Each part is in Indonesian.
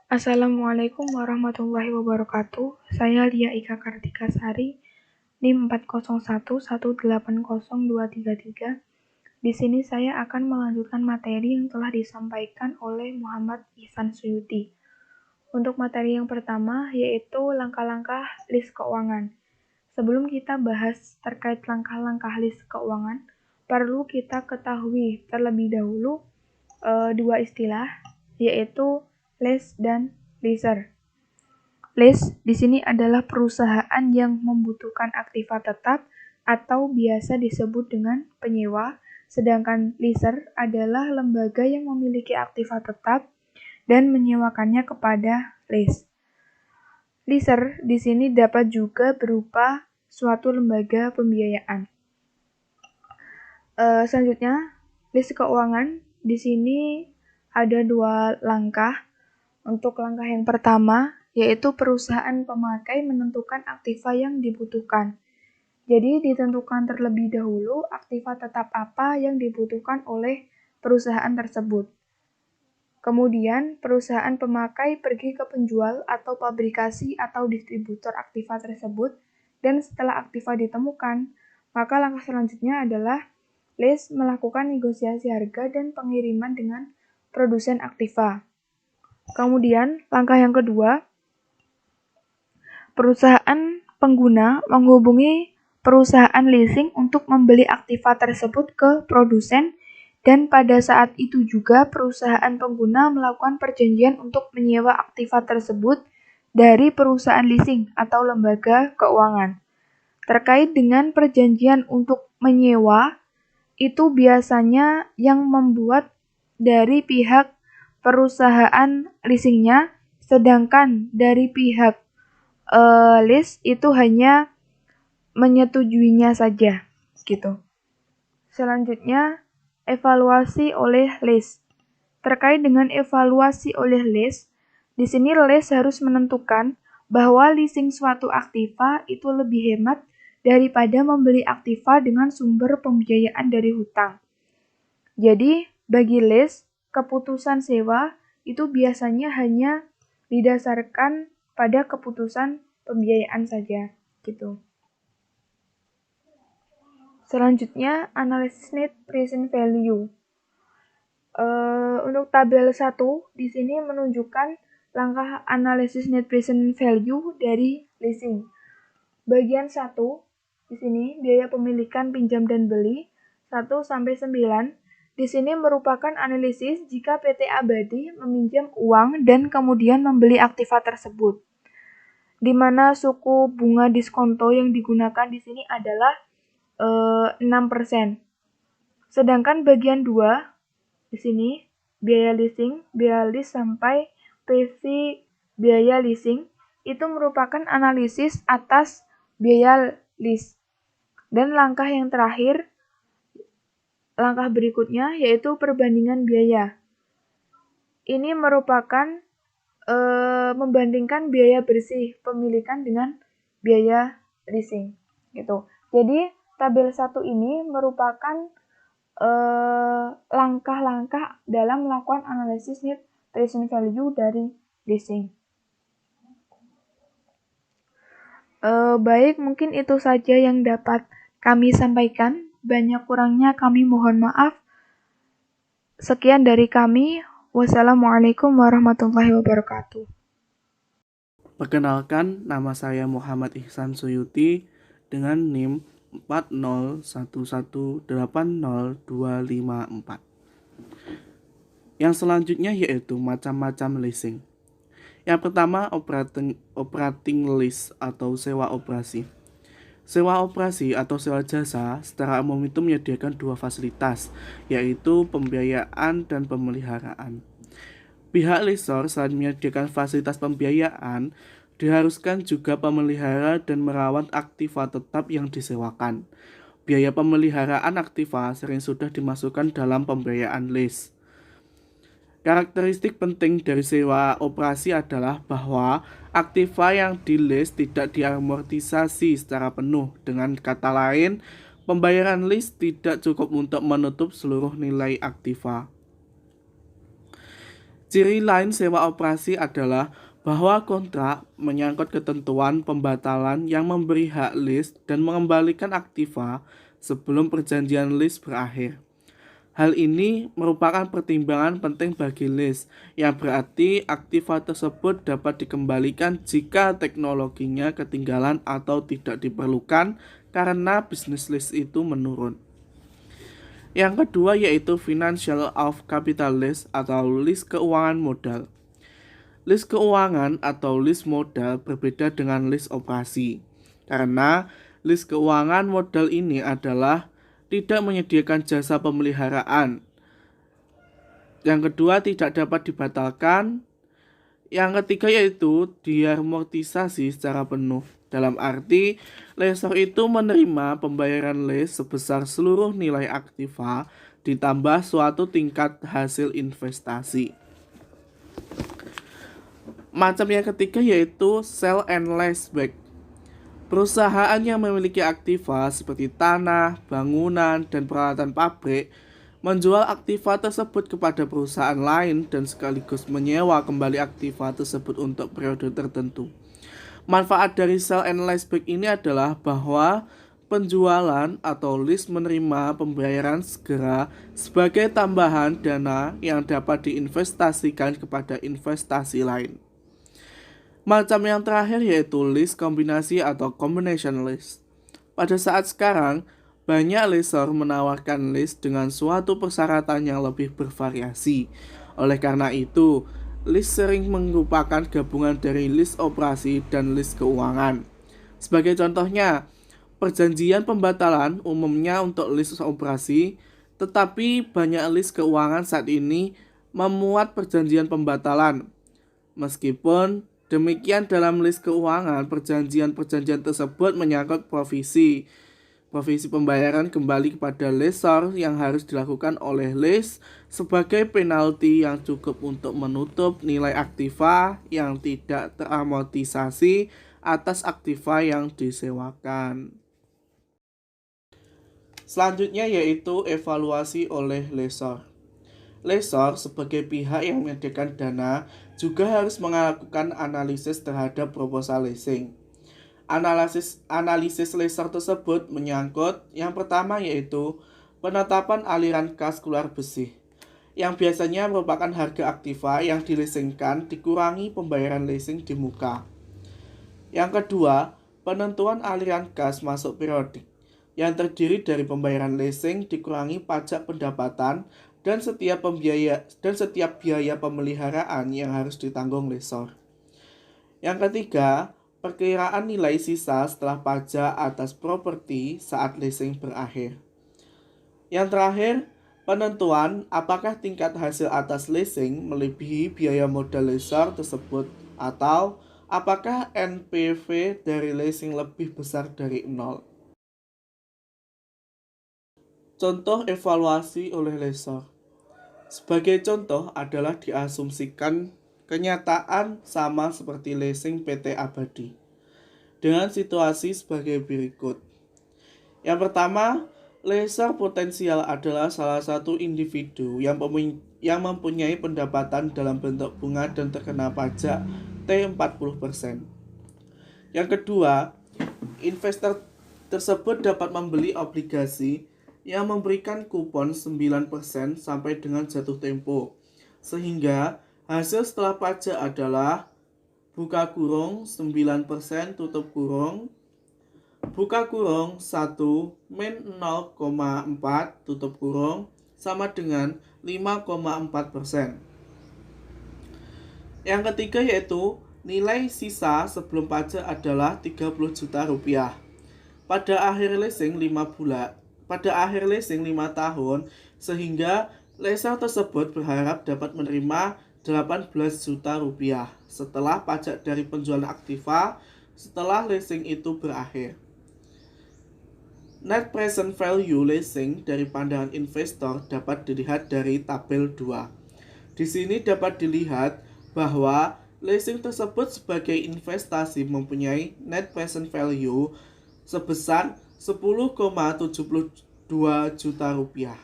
Assalamualaikum warahmatullahi wabarakatuh. Saya Lia Ika Kartikasari, NIM 401180233. Di sini saya akan melanjutkan materi yang telah disampaikan oleh Muhammad Ihsan Suyuti. Untuk materi yang pertama yaitu langkah-langkah list keuangan. Sebelum kita bahas terkait langkah-langkah list keuangan, perlu kita ketahui terlebih dahulu dua istilah, yaitu list dan leaser. Lease di sini adalah perusahaan yang membutuhkan aktiva tetap atau biasa disebut dengan penyewa, sedangkan leaser adalah lembaga yang memiliki aktiva tetap dan menyewakannya kepada lease. Leaser di sini dapat juga berupa suatu lembaga pembiayaan. Selanjutnya, list keuangan di sini ada dua langkah. Untuk langkah yang pertama, yaitu perusahaan pemakai menentukan aktiva yang dibutuhkan. Jadi ditentukan terlebih dahulu aktiva tetap apa yang dibutuhkan oleh perusahaan tersebut. Kemudian, perusahaan pemakai pergi ke penjual atau pabrikasi atau distributor aktiva tersebut, dan setelah aktiva ditemukan, maka langkah selanjutnya adalah lease melakukan negosiasi harga dan pengiriman dengan produsen aktiva. Kemudian, langkah yang kedua, perusahaan pengguna menghubungi perusahaan leasing untuk membeli aktiva tersebut ke produsen, dan pada saat itu juga perusahaan pengguna melakukan perjanjian untuk menyewa aktiva tersebut dari perusahaan leasing atau lembaga keuangan. Terkait dengan perjanjian untuk menyewa, itu biasanya yang membuat dari pihak perusahaan leasingnya, sedangkan dari pihak lease itu hanya menyetujuinya saja, gitu. Selanjutnya, evaluasi oleh lease. Terkait dengan evaluasi oleh lease, di sini lease harus menentukan bahwa leasing suatu aktiva itu lebih hemat daripada membeli aktiva dengan sumber pembiayaan dari hutang. Jadi, bagi lease, keputusan sewa itu biasanya hanya didasarkan pada keputusan pembiayaan saja, gitu. Selanjutnya, analisis net present value. Untuk tabel 1 di sini menunjukkan langkah analisis net present value dari leasing. Bagian 1 di sini biaya pemilikan pinjam dan beli 1 sampai 9. Di sini merupakan analisis jika PT Abadi meminjam uang dan kemudian membeli aktiva tersebut, di mana suku bunga diskonto yang digunakan di sini adalah 6%. Sedangkan bagian 2 di sini biaya lease sampai PV biaya leasing itu merupakan analisis atas biaya lease. Dan langkah yang terakhir, langkah berikutnya yaitu perbandingan biaya. Ini merupakan membandingkan biaya bersih pemilikan dengan biaya leasing, gitu. Jadi tabel 1 ini merupakan langkah-langkah dalam melakukan analisis net present value dari leasing. Baik, mungkin itu saja yang dapat kami sampaikan. Banyak kurangnya kami mohon maaf. Sekian dari kami. Wassalamualaikum warahmatullahi wabarakatuh. Perkenalkan, nama saya Muhammad Ihsan Suyuti dengan NIM 401180254. Yang selanjutnya yaitu macam-macam leasing. Yang pertama, operating lease atau sewa operasi. Sewa operasi atau sewa jasa secara umum itu menyediakan dua fasilitas, yaitu pembiayaan dan pemeliharaan. Pihak lessor selain menyediakan fasilitas pembiayaan, diharuskan juga memelihara dan merawat aktiva tetap yang disewakan. Biaya pemeliharaan aktiva sering sudah dimasukkan dalam pembiayaan lease. Karakteristik penting dari sewa operasi adalah bahwa aktiva yang di-lease tidak diamortisasi secara penuh. Dengan kata lain, pembayaran lease tidak cukup untuk menutup seluruh nilai aktiva. Ciri lain sewa operasi adalah bahwa kontrak menyangkut ketentuan pembatalan yang memberi hak lease dan mengembalikan aktiva sebelum perjanjian lease berakhir. Hal ini merupakan pertimbangan penting bagi lease, yang berarti aktiva tersebut dapat dikembalikan jika teknologinya ketinggalan atau tidak diperlukan karena bisnis lease itu menurun. Yang kedua yaitu financial of capital lease atau lease keuangan modal. Lease keuangan atau lease modal berbeda dengan lease operasi, karena lease keuangan modal ini adalah tidak menyediakan jasa pemeliharaan. Yang kedua tidak dapat dibatalkan. Yang ketiga yaitu diamortisasi secara penuh. Dalam arti, lessor itu menerima pembayaran lease sebesar seluruh nilai aktiva ditambah suatu tingkat hasil investasi. Macam yang ketiga yaitu sell and leaseback. Perusahaan yang memiliki aktiva seperti tanah, bangunan, dan peralatan pabrik menjual aktiva tersebut kepada perusahaan lain dan sekaligus menyewa kembali aktiva tersebut untuk periode tertentu. Manfaat dari sell and leaseback ini adalah bahwa penjualan atau lease menerima pembayaran segera sebagai tambahan dana yang dapat diinvestasikan kepada investasi lain. Macam yang terakhir yaitu lease kombinasi atau combination lease. Pada saat sekarang, banyak lessor menawarkan lease dengan suatu persyaratan yang lebih bervariasi. Oleh karena itu, lease sering merupakan gabungan dari lease operasi dan lease keuangan. Sebagai contohnya, perjanjian pembatalan umumnya untuk lease operasi, tetapi banyak lease keuangan saat ini memuat perjanjian pembatalan. Meskipun demikian, dalam lease keuangan, perjanjian-perjanjian tersebut menyangkut provisi pembayaran kembali kepada lessor yang harus dilakukan oleh lease sebagai penalti yang cukup untuk menutup nilai aktiva yang tidak teramortisasi atas aktiva yang disewakan. Selanjutnya yaitu evaluasi oleh lessor. Lessor sebagai pihak yang menyediakan dana juga harus melakukan analisis terhadap proposal leasing. Analisis lessor tersebut menyangkut yang pertama yaitu penetapan aliran kas keluar bersih, yang biasanya merupakan harga aktiva yang dileasingkan dikurangi pembayaran leasing di muka. Yang kedua, penentuan aliran kas masuk periodik, yang terdiri dari pembayaran leasing dikurangi pajak pendapatan dan setiap biaya pemeliharaan yang harus ditanggung lessor. Yang ketiga, perkiraan nilai sisa setelah pajak atas properti saat leasing berakhir. Yang terakhir, penentuan apakah tingkat hasil atas leasing melebihi biaya modal lessor tersebut atau apakah NPV dari leasing lebih besar dari 0. Contoh evaluasi oleh lessor. Sebagai contoh adalah diasumsikan kenyataan sama seperti leasing PT Abadi dengan situasi sebagai berikut. Yang pertama, lessor potensial adalah salah satu individu yang mempunyai pendapatan dalam bentuk bunga dan terkena pajak T40%. Yang kedua, investor tersebut dapat membeli obligasi yang memberikan kupon 9% sampai dengan jatuh tempo, sehingga hasil setelah pajak adalah buka kurung 9% tutup kurung, buka kurung 1 min 0,4 tutup kurung sama dengan 5,4%. Yang ketiga yaitu nilai sisa sebelum pajak adalah 30 juta rupiah. Pada akhir leasing 5 tahun, sehingga lessor tersebut berharap dapat menerima 18 juta rupiah setelah pajak dari penjualan aktiva setelah leasing itu berakhir. Net present value leasing dari pandangan investor dapat dilihat dari tabel 2. Di sini dapat dilihat bahwa leasing tersebut sebagai investasi mempunyai net present value sebesar 10,72 juta rupiah.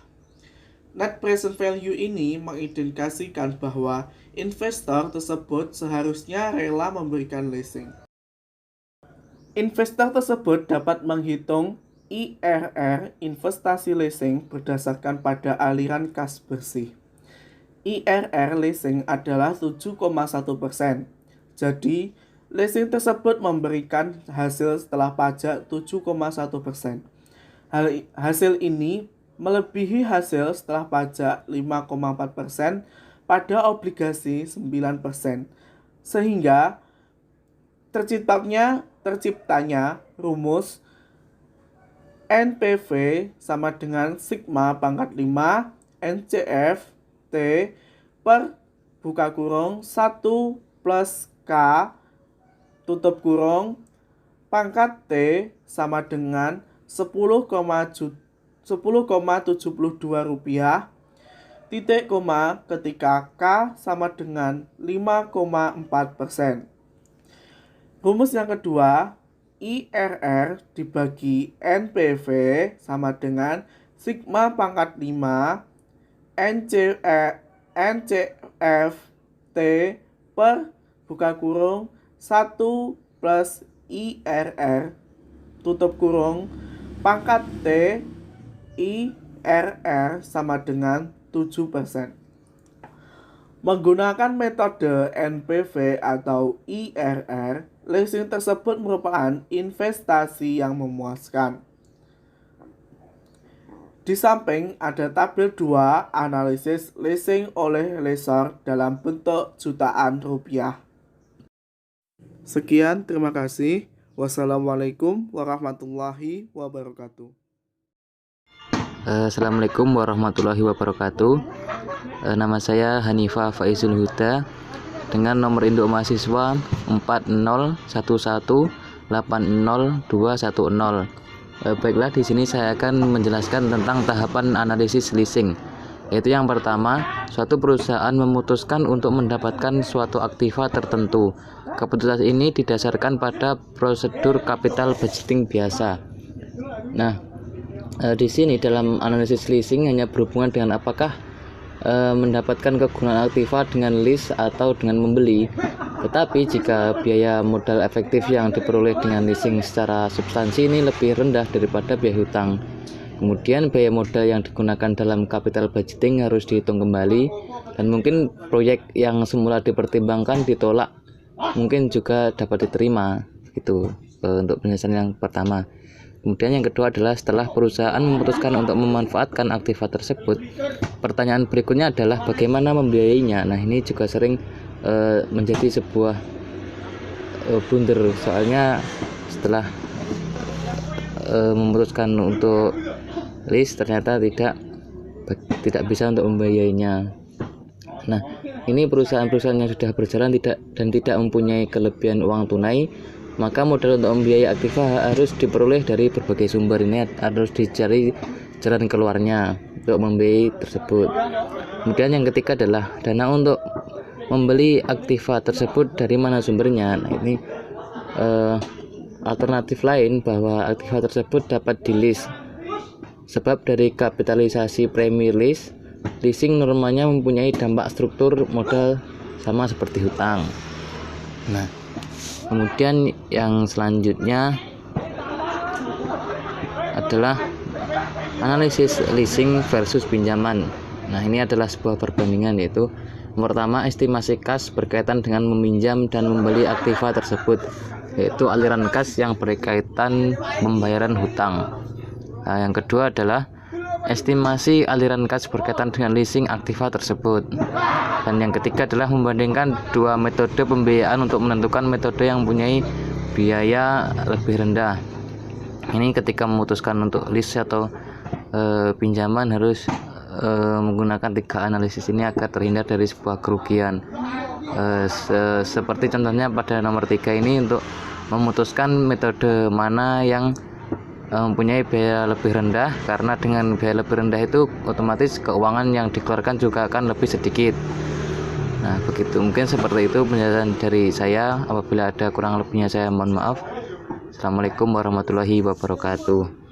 Net present value ini mengindikasikan bahwa investor tersebut seharusnya rela memberikan leasing. Investor tersebut dapat menghitung IRR investasi leasing berdasarkan pada aliran kas bersih. IRR leasing adalah 7,1%. Jadi, leasing tersebut memberikan hasil setelah pajak 7,1%. Hasil ini melebihi hasil setelah pajak 5,4% pada obligasi 9%. Sehingga terciptanya rumus NPV sama dengan sigma pangkat 5 NCF T per buka kurung 1 plus K tutup kurung pangkat T sama dengan 10,72 rupiah titik koma ketika K sama dengan 5,4%. Rumus yang kedua, IRR dibagi NPV sama dengan sigma pangkat 5 NCF T per buka kurung 1 plus IRR tutup kurung pangkat T IRR sama dengan 7%. Menggunakan metode NPV atau IRR, leasing tersebut merupakan investasi yang memuaskan. Di samping ada tabel 2 analisis leasing oleh lessor dalam bentuk jutaan rupiah. Sekian, terima kasih. Wassalamualaikum warahmatullahi wabarakatuh. Assalamualaikum warahmatullahi wabarakatuh. Nama saya Hanifah Faizul Huda dengan nomor induk mahasiswa 401180210. Baiklah, di sini saya akan menjelaskan tentang tahapan analisis leasing. Yaitu yang pertama, suatu perusahaan memutuskan untuk mendapatkan suatu aktiva tertentu. Keputusan ini didasarkan pada prosedur capital budgeting biasa. Nah, di sini dalam analisis leasing hanya berhubungan dengan apakah mendapatkan kegunaan aktiva dengan lease atau dengan membeli. Tetapi jika biaya modal efektif yang diperoleh dengan leasing secara substansi ini lebih rendah daripada biaya hutang, kemudian biaya modal yang digunakan dalam capital budgeting harus dihitung kembali, dan mungkin proyek yang semula dipertimbangkan ditolak mungkin juga dapat diterima. Itu untuk penjelasan yang pertama. Kemudian yang kedua adalah setelah perusahaan memutuskan untuk memanfaatkan aktiva tersebut, pertanyaan berikutnya adalah bagaimana membiayainya. Nah, ini juga sering menjadi sebuah blunder, soalnya setelah memutuskan untuk lease ternyata tidak bisa untuk membiayainya. Nah, ini perusahaan-perusahaan yang sudah berjalan tidak mempunyai kelebihan uang tunai, maka modal untuk membiayai aktiva harus diperoleh dari berbagai sumber. Ini harus dicari jalan keluarnya untuk membiayai tersebut. Kemudian yang ketiga adalah dana untuk membeli aktiva tersebut, dari mana sumbernya. Nah, ini alternatif lain bahwa aktiva tersebut dapat di-lease. Sebab dari kapitalisasi premi lease, leasing normalnya mempunyai dampak struktur modal sama seperti hutang. Nah, kemudian yang selanjutnya adalah analisis leasing versus pinjaman. Nah, ini adalah sebuah perbandingan, yaitu yang pertama, estimasi kas berkaitan dengan meminjam dan membeli aktiva tersebut, yaitu aliran kas yang berkaitan pembayaran hutang. Nah, yang kedua adalah estimasi aliran kas berkaitan dengan leasing aktiva tersebut. Dan yang ketiga adalah membandingkan dua metode pembiayaan untuk menentukan metode yang mempunyai biaya lebih rendah. Ini ketika memutuskan untuk lease atau pinjaman harus menggunakan 3 analisis ini agar terhindar dari sebuah kerugian. Seperti contohnya pada nomor 3 ini, untuk memutuskan metode mana yang mempunyai biaya lebih rendah, karena dengan biaya lebih rendah itu otomatis keuangan yang dikeluarkan juga akan lebih sedikit. Nah, begitu, mungkin seperti itu penjelasan dari saya. Apabila ada kurang lebihnya saya mohon maaf. Assalamualaikum warahmatullahi wabarakatuh.